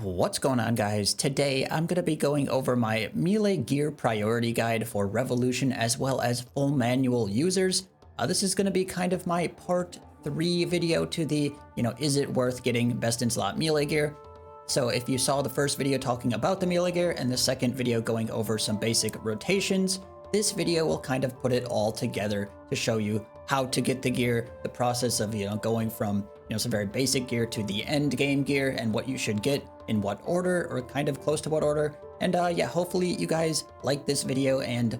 What's going on, guys? Today I'm going to be going over my melee gear priority guide for Revolution as well as full manual users. This is going to be kind of my part 3 video to the, is it worth getting best in slot melee gear? So if you saw the first video talking about the melee gear and the second video going over some basic rotations, this video will kind of put it all together to show you how to get the gear, the process of, going from, some very basic gear to the end game gear and what you should get in what order or kind of close to what order. And yeah, hopefully you guys like this video and,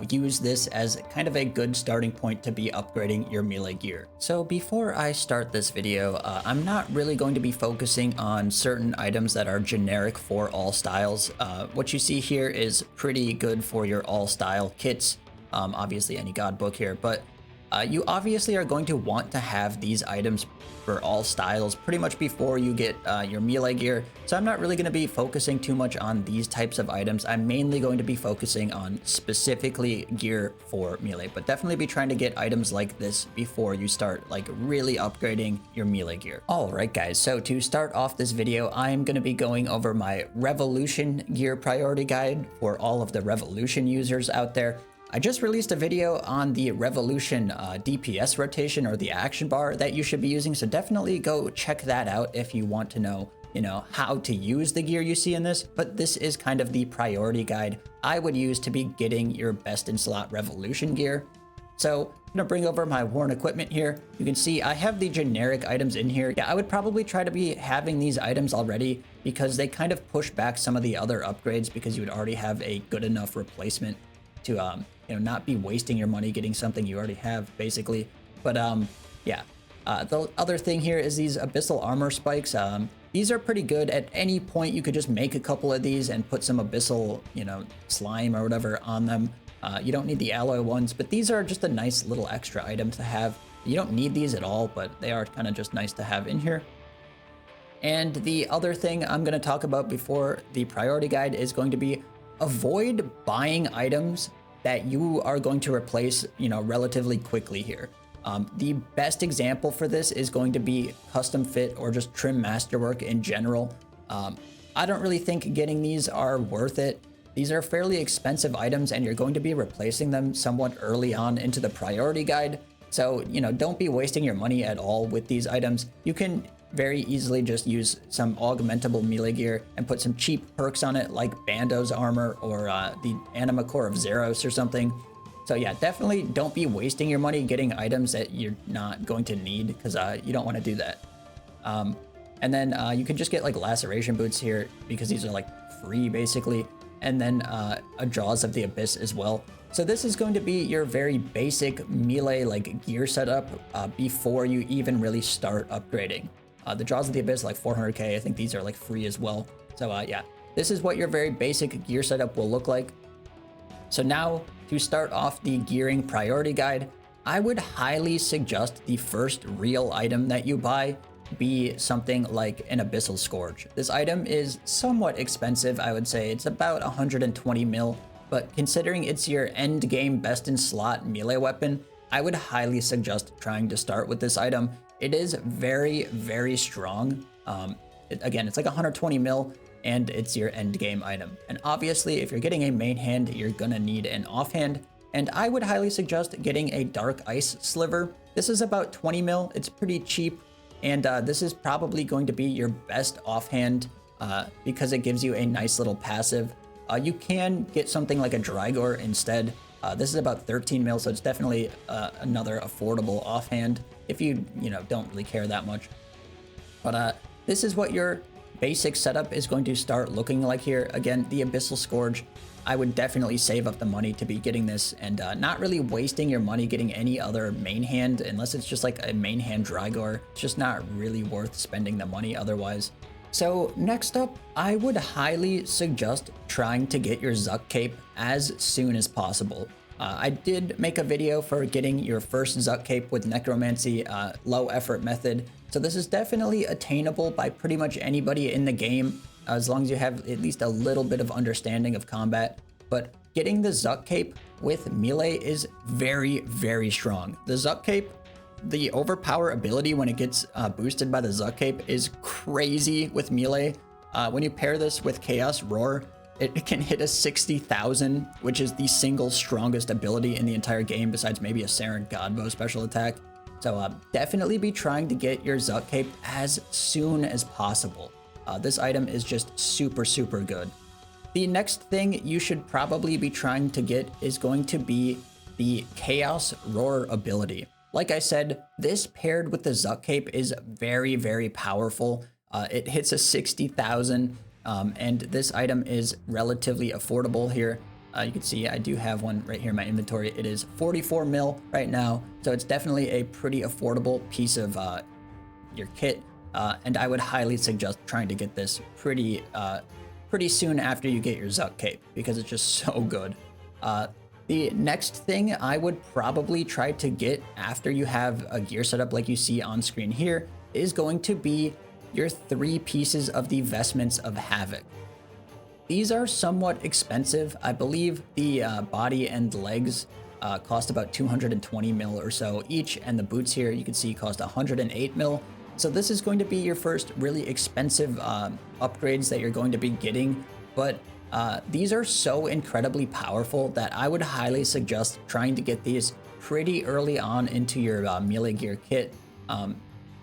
use this as kind of a good starting point to be upgrading your melee gear. So before I start this video, I'm not really going to be focusing on certain items that are generic for all styles. What you see here is pretty good for your all style kits. Obviously any god book here, but you obviously are going to want to have these items for all styles pretty much before you get your melee gear. So I'm not really going to be focusing too much on these types of items. I'm mainly going to be focusing on specifically gear for melee, but definitely be trying to get items like this before you start like really upgrading your melee gear. All right, guys. So to start off this video, I'm going to be going over my Revolution gear priority guide for all of the Revolution users out there. I just released a video on the Revolution DPS rotation or the action bar that you should be using, so definitely go check that out if you want to know, how to use the gear you see in this. But this is kind of the priority guide I would use to be getting your best in slot Revolution gear. So I'm gonna bring over my worn equipment here. You can see I have the generic items in here. Yeah, I would probably try to be having these items already because they kind of push back some of the other upgrades because you would already have a good enough replacement to not be wasting your money getting something you already have, basically. But yeah, the other thing here is these abyssal armor spikes. These are pretty good. At any point you could just make a couple of these and put some abyssal slime or whatever on them. You don't need the alloy ones, but these are just a nice little extra item to have. You don't need these at all, but they are kind of just nice to have in here. And the other thing I'm going to talk about before the priority guide is going to be avoid buying items that you are going to replace, relatively quickly here. The best example for this is going to be custom fit or just trim masterwork in general. I don't really think getting these are worth it. These are fairly expensive items and you're going to be replacing them somewhat early on into the priority guide. So, don't be wasting your money at all with these items. You can very easily just use some augmentable melee gear and put some cheap perks on it like Bando's armor or the Anima Core of Zeros or something. So yeah, definitely don't be wasting your money getting items that you're not going to need because you don't want to do that. And then you can just get like laceration boots here because these are like free basically. And then a Jaws of the Abyss as well. So this is going to be your very basic melee like gear setup before you even really start upgrading. The Jaws of the Abyss like 400k. I think these are like free as well. So yeah, this is what your very basic gear setup will look like. So now to start off the gearing priority guide, I would highly suggest the first real item that you buy be something like an Abyssal Scourge. This item is somewhat expensive, I would say. It's about 120 mil, but considering it's your end game best in slot melee weapon, I would highly suggest trying to start with this item. It is very, very strong. Again, it's like 120 mil and it's your end game item. And obviously, if you're getting a main hand, you're gonna need an offhand. And I would highly suggest getting a Dark Ice Sliver. This is about 20 mil. It's pretty cheap. And this is probably going to be your best offhand because it gives you a nice little passive. You can get something like a Drygor instead. This is about 13 mil, so it's definitely another affordable offhand if you, don't really care that much. But this is what your basic setup is going to start looking like here. Again, the Abyssal Scourge, I would definitely save up the money to be getting this and not really wasting your money getting any other main hand unless it's just like a main hand Drygor. It's just not really worth spending the money otherwise. So next up, I would highly suggest trying to get your Zuck Cape as soon as possible. I did make a video for getting your first Zuck Cape with Necromancy low effort method. So this is definitely attainable by pretty much anybody in the game, as long as you have at least a little bit of understanding of combat. But getting the Zuck Cape with melee is very, very strong. The Zuck Cape The overpower ability when it gets boosted by the Zuck Cape is crazy with melee. When you pair this with Chaos Roar, it can hit a 60,000, which is the single strongest ability in the entire game besides maybe a Saren Godbow special attack. So definitely be trying to get your Zuck Cape as soon as possible. This item is just super, super good. The next thing you should probably be trying to get is going to be the Chaos Roar ability. Like I said, this paired with the Zuck Cape is very, very powerful. It hits a 60,000, and this item is relatively affordable here. You can see I do have one right here in my inventory. It is 44 mil right now, so it's definitely a pretty affordable piece of your kit, and I would highly suggest trying to get this pretty soon after you get your Zuck Cape, because it's just so good. The next thing I would probably try to get after you have a gear setup like you see on screen here is going to be your 3 pieces of the Vestments of Havoc. These are somewhat expensive. I believe the body and legs cost about 220 mil or so each, and the boots here you can see cost 108 mil. So this is going to be your first really expensive upgrades that you're going to be getting, but these are so incredibly powerful that I would highly suggest trying to get these pretty early on into your melee gear kit.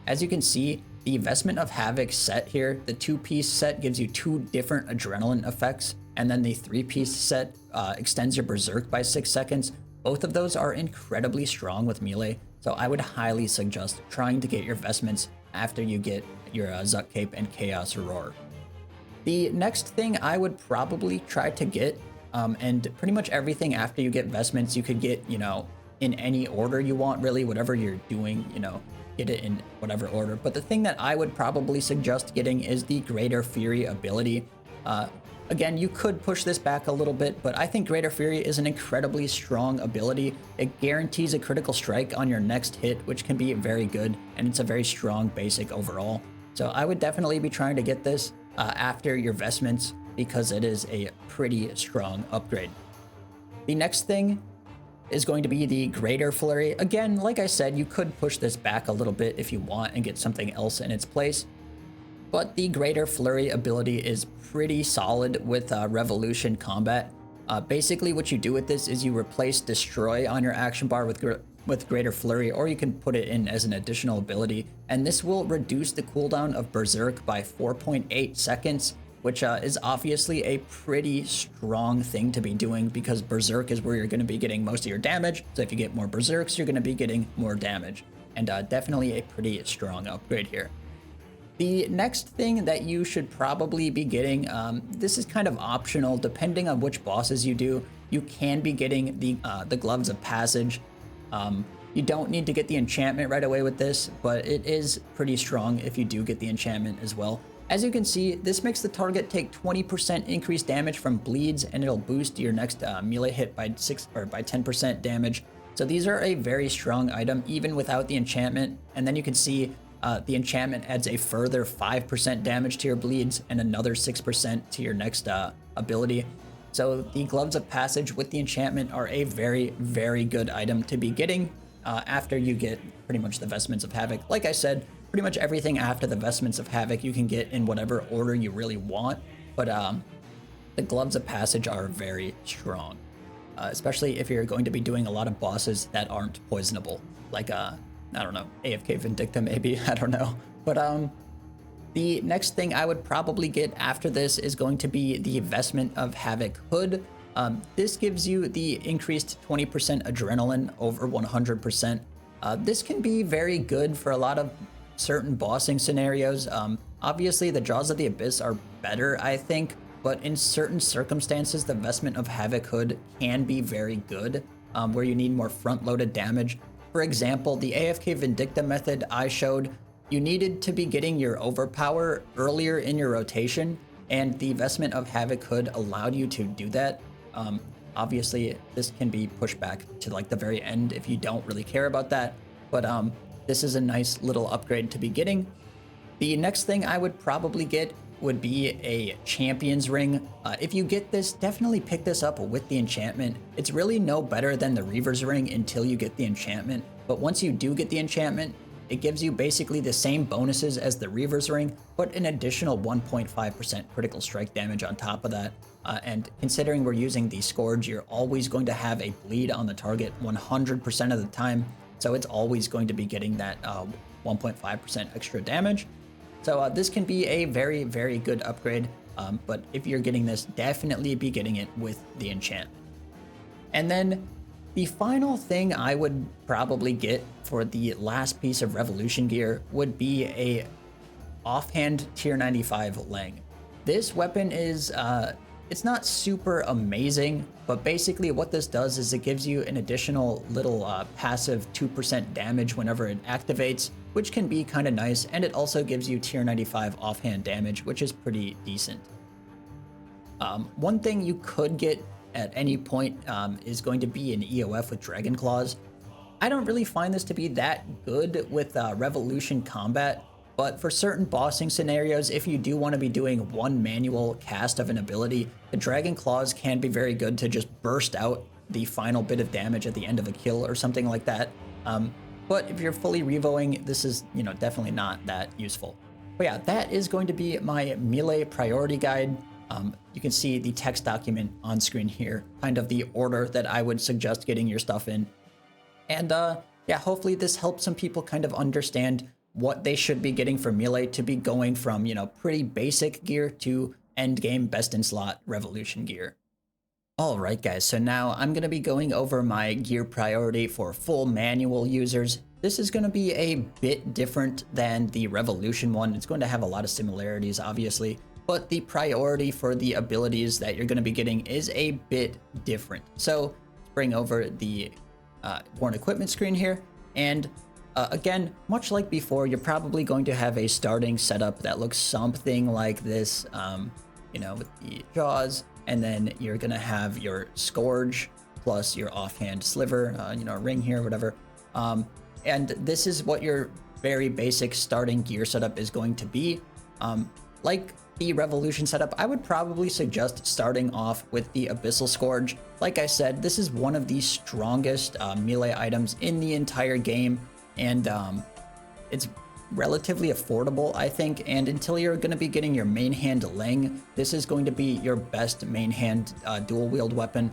As you can see, the Vestment of Havoc set here, the 2-piece set gives you 2 different adrenaline effects, and then the 3-piece set extends your Berserk by 6 seconds. Both of those are incredibly strong with melee, so I would highly suggest trying to get your Vestments after you get your Zuck Cape and Chaos Roar. The next thing I would probably try to get, and pretty much everything after you get Vestments you could get, you know, in any order you want, really, whatever you're doing, you know, get it in whatever order. But the thing that I would probably suggest getting is the Greater Fury ability. Again, you could push this back a little bit, but I think Greater Fury is an incredibly strong ability. It guarantees a critical strike on your next hit, which can be very good, and it's a very strong basic overall. So I would definitely be trying to get this after your Vestments, because it is a pretty strong upgrade. The next thing is going to be the Greater Flurry. Again, like I said, you could push this back a little bit if you want and get something else in its place, but the Greater Flurry ability is pretty solid with Revolution combat. Basically what you do with this is you replace Destroy on your action bar with Greater Flurry, or you can put it in as an additional ability, and this will reduce the cooldown of Berserk by 4.8 seconds, which is obviously a pretty strong thing to be doing, because Berserk is where you're going to be getting most of your damage. So if you get more Berserks, you're going to be getting more damage, and definitely a pretty strong upgrade here. The next thing that you should probably be getting, this is kind of optional depending on which bosses you do. You can be getting the Gloves of Passage. You don't need to get the enchantment right away with this, but it is pretty strong if you do get the enchantment as well. As you can see, this makes the target take 20% increased damage from bleeds, and it'll boost your next melee hit by 10% damage. So these are a very strong item even without the enchantment. And then you can see the enchantment adds a further 5% damage to your bleeds and another 6% to your next ability. So the Gloves of Passage with the enchantment are a very, very good item to be getting after you get pretty much the Vestments of Havoc. Like I said, pretty much everything after the Vestments of Havoc you can get in whatever order you really want, but the Gloves of Passage are very strong, especially if you're going to be doing a lot of bosses that aren't poisonable, like I don't know, AFK Vindicta maybe, I don't know. But the next thing I would probably get after this is going to be the Vestment of Havoc Hood. This gives you the increased 20% adrenaline over 100%. This can be very good for a lot of certain bossing scenarios. Obviously the Jaws of the Abyss are better, I think, but in certain circumstances the Vestment of Havoc Hood can be very good, where you need more front-loaded damage. For example, the AFK Vindicta method I showed, you needed to be getting your overpower earlier in your rotation, and the Vestment of Havoc Hood allowed you to do that. Obviously this can be pushed back to like the very end if you don't really care about that, but this is a nice little upgrade to be getting. The next thing I would probably get would be a Champion's Ring. If you get this, definitely pick this up with the enchantment. It's really no better than the Reaver's Ring until you get the enchantment, but once you do get the enchantment, It gives you basically the same bonuses as the Reaver's Ring, but an additional 1.5% critical strike damage on top of that. And considering we're using the Scourge, you're always going to have a bleed on the target 100% of the time. So it's always going to be getting that 1.5% extra damage. So this can be a very, very good upgrade. But if you're getting this, definitely be getting it with the enchantment. And then the final thing I would probably get for the last piece of Revolution gear would be a offhand tier 95 Lang. This weapon is, it's not super amazing, but basically what this does is it gives you an additional little passive 2% damage whenever it activates, which can be kind of nice, and it also gives you tier 95 offhand damage, which is pretty decent. One thing you could get at any point is going to be an EOF with Dragon Claws. I don't really find this to be that good with Revolution combat, but for certain bossing scenarios, if you do want to be doing one manual cast of an ability, the Dragon Claws can be very good to just burst out the final bit of damage at the end of a kill or something like that. But if you're fully revoing, this is, definitely not that useful. But yeah, that is going to be my melee priority guide. You can see the text document on screen here, kind of the order that I would suggest getting your stuff in. And yeah, hopefully this helps some people kind of understand what they should be getting for melee to be going from, pretty basic gear to end game best in slot Revolution gear. All right, guys, so now I'm going to be going over my gear priority for full manual users. This is going to be a bit different than the Revolution one. It's going to have a lot of similarities, obviously, but the priority for the abilities that you're going to be getting is a bit different. So let's bring over the Worn Equipment screen here. And again, much like before, you're probably going to have a starting setup that looks something like this, with the jaws, and then you're going to have your Scourge plus your offhand sliver, ring here, whatever. And this is what your very basic starting gear setup is going to be. Like the Revolution setup, I would probably suggest starting off with the Abyssal Scourge. Like I said, this is one of the strongest melee items in the entire game, and it's relatively affordable, I think, and until you're going to be getting your main hand Lang, this is going to be your best main hand dual wield weapon.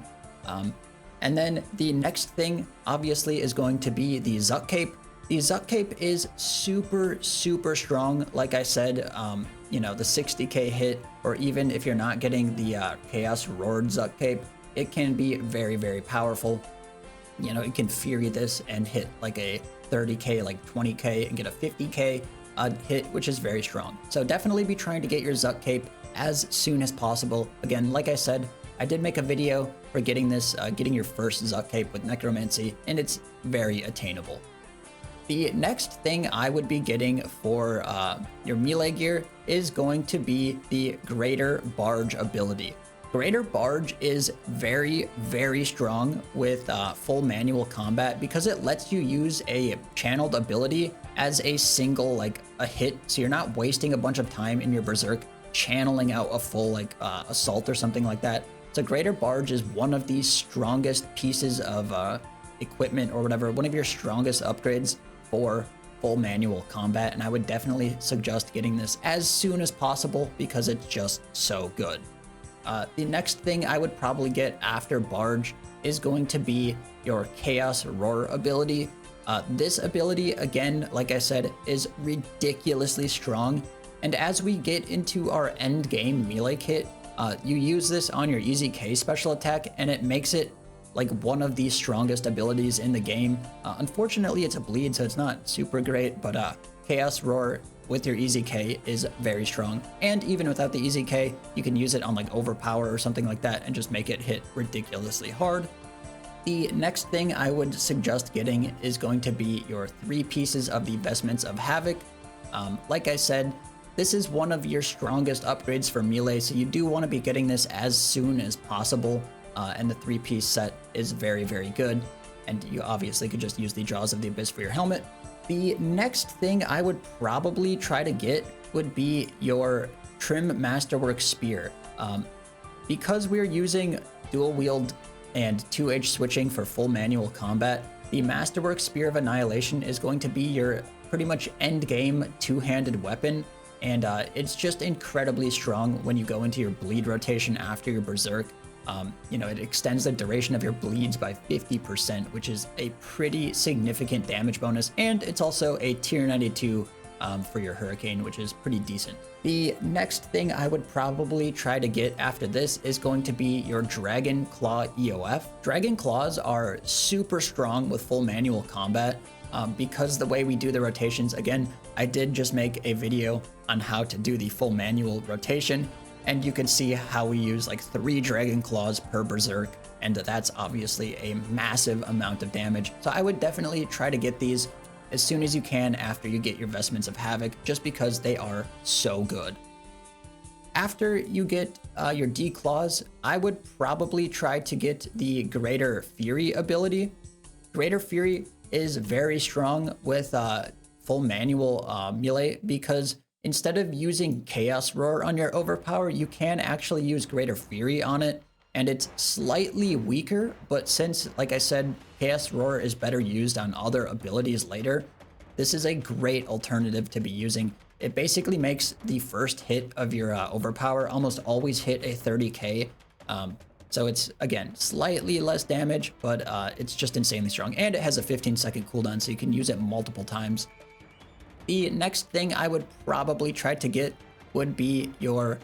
And then the next thing, obviously, is going to be the Zuck Cape. The Zuck Cape is super, super strong. Like I said, the 60k hit, or even if you're not getting the Chaos Roared Zuck Cape, it can be very, very powerful. You can Fury this and hit like a 30k, like 20k, and get a 50k hit, which is very strong. So definitely be trying to get your Zuck Cape as soon as possible. Again, like I said, I did make a video for getting this, getting your first Zuck Cape with Necromancy, and it's very attainable. The next thing I would be getting for your melee gear is going to be the Greater Barge ability. Greater Barge is very, very strong with full manual combat because it lets you use a channeled ability as a single, a hit. So you're not wasting a bunch of time in your Berserk channeling out a full, assault or something like that. So Greater Barge is one of the strongest pieces of equipment or whatever, one of your strongest upgrades for full manual combat, and I would definitely suggest getting this as soon as possible because it's just so good. The next thing I would probably get after Barge is going to be your Chaos Roar ability. This ability, again, like I said, is ridiculously strong, and as we get into our end game melee kit, you use this on your Easy K special attack, and it makes it like one of the strongest abilities in the game. Unfortunately, it's a bleed, so it's not super great, but Chaos Roar with your Easy K is very strong. And even without the Easy K, you can use it on Overpower or something like that and just make it hit ridiculously hard. The next thing I would suggest getting is going to be your 3 pieces of the Vestments of Havoc. Like I said, this is one of your strongest upgrades for melee, so you do want to be getting this as soon as possible. And the 3-piece set is very, very good. And you obviously could just use the Jaws of the Abyss for your helmet. The next thing I would probably try to get would be your Trim Masterwork Spear. Because we're using dual wield and 2H switching for full manual combat, the Masterwork Spear of Annihilation is going to be your pretty much end game two-handed weapon, and it's just incredibly strong when you go into your bleed rotation after your berserk. You know, it extends the duration of your bleeds by 50%, which is a pretty significant damage bonus, and it's also a tier 92 for your hurricane, which is pretty decent. The next thing I would probably try to get after this is going to be your Dragon Claw EOF. Dragon Claws are super strong with full manual combat because the way we do the rotations, again, I did just make a video on how to do the full manual rotation, and you can see how we use like 3 Dragon Claws per berserk, and that's obviously a massive amount of damage. So I would definitely try to get these as soon as you can after you get your Vestments of Havoc, just because they are so good. After you get your D-Claws, I would probably try to get the Greater Fury ability. Greater Fury is very strong with full manual melee, because instead of using Chaos Roar on your overpower, you can actually use Greater Fury on it, and it's slightly weaker, but since, like I said, Chaos Roar is better used on other abilities later, this is a great alternative to be using. It basically makes the first hit of your overpower almost always hit a 30k, so it's, again, slightly less damage, but it's just insanely strong, and it has a 15-second cooldown, so you can use it multiple times. The next thing I would probably try to get would be your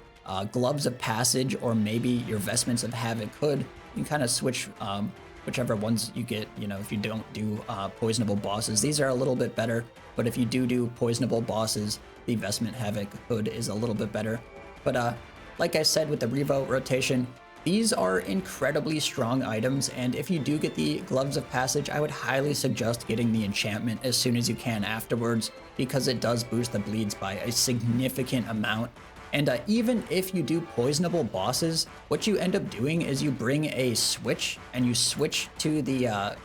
Gloves of Passage, or maybe your Vestments of Havoc Hood. You can kind of switch whichever ones you get, you know, if you don't do poisonable bosses. These are a little bit better, but if you do poisonable bosses, the Vestment Havoc Hood is a little bit better. But like I said with the Revo rotation, these are incredibly strong items, and if you do get the Gloves of Passage, I would highly suggest getting the enchantment as soon as you can afterwards, because it does boost the bleeds by a significant amount. And even if you do poisonable bosses, what you end up doing is you bring a switch, and you switch to the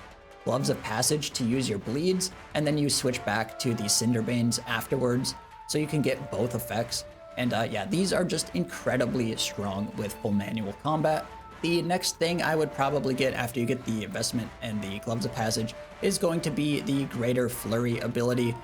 Gloves of Passage to use your bleeds, and then you switch back to the Cinderbanes afterwards, so you can get both effects. And yeah, these are just incredibly strong with full manual combat. The next thing I would probably get after you get the investment and the Gloves of Passage is going to be the Greater Flurry ability.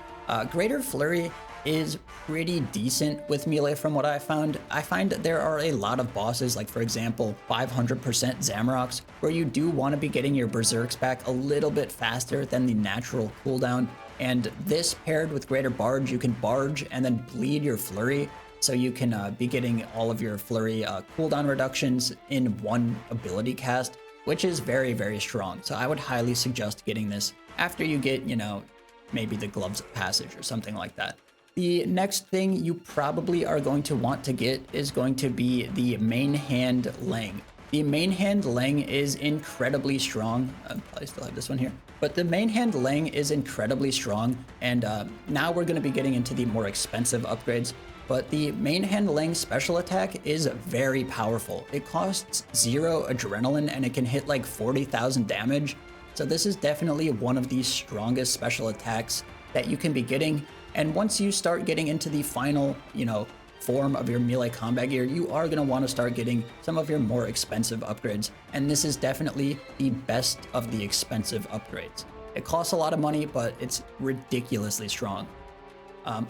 Greater Flurry is pretty decent with melee from what I found. I find that there are a lot of bosses, like for example 500% Zamorax, where you do want to be getting your berserks back a little bit faster than the natural cooldown, and this paired with Greater Barge, you can barge and then bleed your flurry, so you can be getting all of your flurry cooldown reductions in one ability cast, which is very, very strong. So I would highly suggest getting this after you get, you know, maybe the Gloves of Passage or something like that. The next thing you probably are going to want to get is going to be the Main Hand Lang. The Main Hand Lang is incredibly strong. I probably still have this one here. But the Main Hand Lang is incredibly strong, and now we're going to be getting into the more expensive upgrades. But the Main Hand Lang special attack is very powerful. It costs 0 adrenaline, and it can hit like 40,000 damage. So this is definitely one of the strongest special attacks that you can be getting. And once you start getting into the final, you know, form of your melee combat gear, you are going to want to start getting some of your more expensive upgrades. And this is definitely the best of the expensive upgrades. It costs a lot of money, but it's ridiculously strong.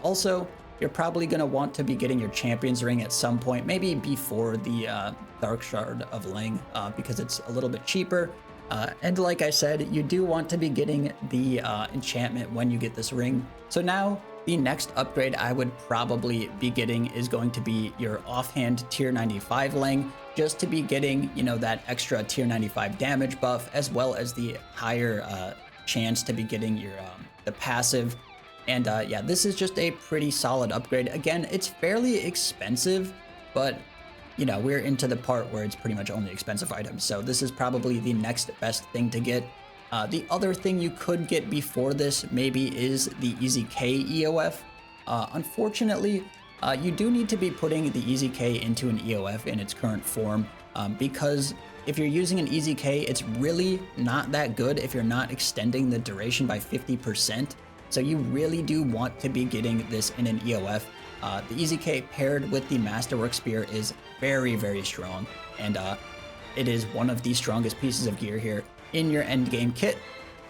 Also, you're probably going to want to be getting your Champion's Ring at some point, maybe before the Dark Shard of Lang, because it's a little bit cheaper. And like I said, you do want to be getting the enchantment when you get this ring. So now, the next upgrade I would probably be getting is going to be your offhand tier 95 Lang, just to be getting, you know, that extra tier 95 damage buff, as well as the higher chance to be getting your the passive. And yeah, this is just a pretty solid upgrade. Again, it's fairly expensive, but you know, we're into the part where it's pretty much only expensive items. So this is probably the next best thing to get. The other thing you could get before this maybe is the Easy K EOF. Unfortunately, you do need to be putting the Easy K into an EOF in its current form, because if you're using an Easy K, it's really not that good if you're not extending the duration by 50%. So you really do want to be getting this in an EOF. The Easy K paired with the Masterwork Spear is very, very strong, and it is one of the strongest pieces of gear here in your endgame kit.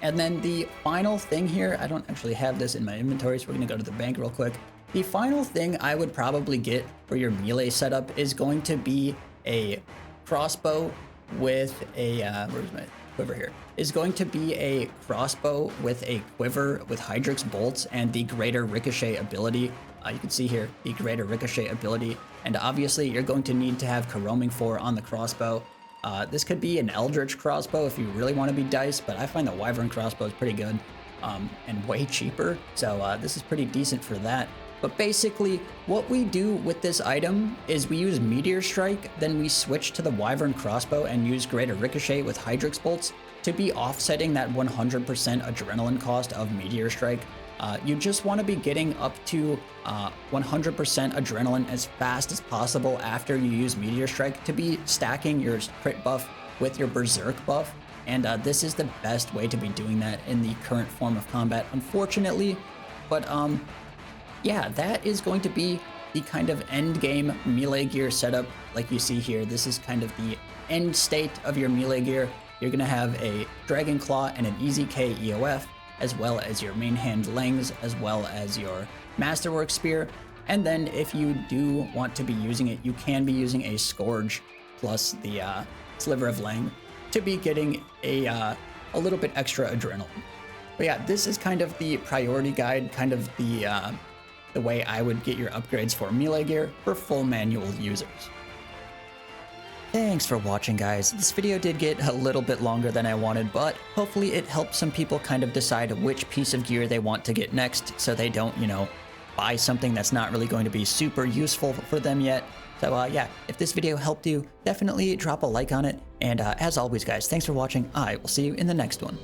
And then the final thing here, I don't actually have this in my inventory, so we're gonna go to the bank real quick. The final thing I would probably get for your melee setup is going to be a crossbow with a, where's my quiver here? Is going to be a crossbow with a quiver with Hydrix bolts and the greater ricochet ability. You can see here the greater ricochet ability. And obviously you're going to need to have Caroming 4 on the crossbow. This could be an Eldritch crossbow if you really want to be dice, but I find the Wyvern crossbow is pretty good and way cheaper. So this is pretty decent for that. But basically, what we do with this item is we use Meteor Strike, then we switch to the Wyvern crossbow and use Greater Ricochet with Hydrix bolts to be offsetting that 100% adrenaline cost of Meteor Strike. You just want to be getting up to 100% adrenaline as fast as possible after you use Meteor Strike to be stacking your crit buff with your Berserk buff. And this is the best way to be doing that in the current form of combat, unfortunately. But yeah, that is going to be the kind of end game melee gear setup like you see here. This is kind of the end state of your melee gear. You're going to have a Dragon Claw and an Easy K EOF, as well as your main hand Langs, as well as your Masterwork Spear. And then if you do want to be using it, you can be using a Scourge plus the Sliver of Lang to be getting a little bit extra adrenaline. But yeah, this is kind of the priority guide, kind of the way I would get your upgrades for melee gear for full manual users. Thanks for watching, guys. This video did get a little bit longer than I wanted, but hopefully it helped some people kind of decide which piece of gear they want to get next so they don't, you know, buy something that's not really going to be super useful for them yet. So yeah, if this video helped you, definitely drop a like on it. And as always, guys, thanks for watching. I will see you in the next one.